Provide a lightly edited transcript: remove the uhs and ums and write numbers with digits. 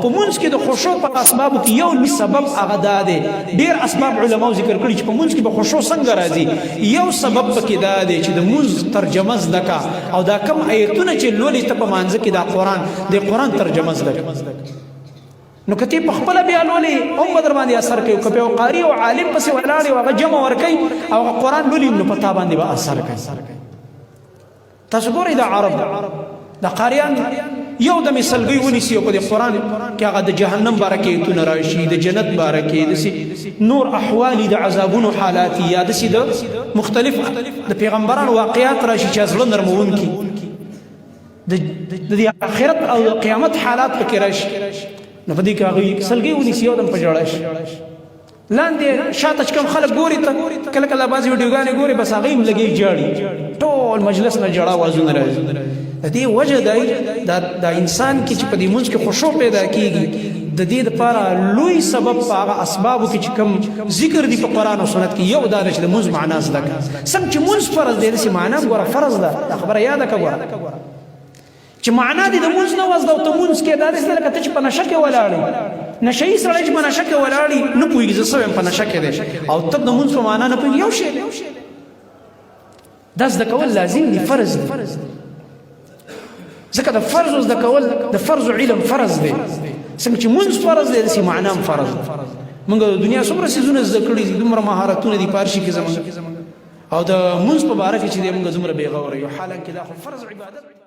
په منځ کې د خشوع په اسبابو کې یو لوی سبب هغه دا دی. ډېر اسباب علماو ذکر کړي چې په منځ کې به خشوع څنګه راځي. یو سبب پکې دا دی چې د منځ ترجمه زده کا او دا کم آیتونه چې لولې ته په منځ کې دا قرآن ترجمه زده کا. نو کته په خپل بیا لولې او بدر باندې اثر کوي. که په قاری او عالم پسې ولاړ او هغه جمع ور کوي او قرآن لولې نو په تا باندې به اثر کوي. تاسو ګورئ دا عرب دا قاریان یو د مثالګي ونیسي په قرآن کې هغه د جهنم بارکه ایتونه راشي، د جنت بارکه د نور احوال د عذابونو حالات یا د مختلف د پیغمبرانو واقعات راشي چې زړه نرمون کی د آخرت او قیامت حالات پکې راشي. نو په دې کې هغه مثالګي ونیسي او د پجړاش لاندې شاته کم خلک ګوري ته کله کله بعض ویډیوګانې ګوري بس هغه هم لګي جاړي ټول مجلس نه جړا وازونه راځي. د دې وجه دا انسان کې چې په دې منځ کې خشوع پیدا کیږي د دې لپاره لوی سبب هغه اسبابو کې چې کوم ذکر دي په قرآن او سنت کې یو دا چې د منځ معنا زده کړه. څنګه چې منځ فرض دی داسې معنا ګوره فرض ده. دا خبره یاده کړه ګوره چې معنا دې د منځ نه وزده او ته منځ کې دا داسې لکه ته چې په نشه کې ولاړې نشهیي سړی چې په نشه کې ولاړې نه پوهېږي زه څه وایم په نشه کې دی او ته د منځ په معنا نه پوهېږي یو شی دی. دا زده کول لازم دي فرض دی. ځکه د فرض زده کول د فرض علم فرض دی. څنګه چې منځ فرض دی داسې معنا هم فرض دی. موږ د دنیا څومره څیزونه زده کړي دي دومره مهارتونه دي پارشي کې زموږ او د منځ په باره کې چې دی موږ دومره بېغوره یو حالانکې دا خو فرض عبادت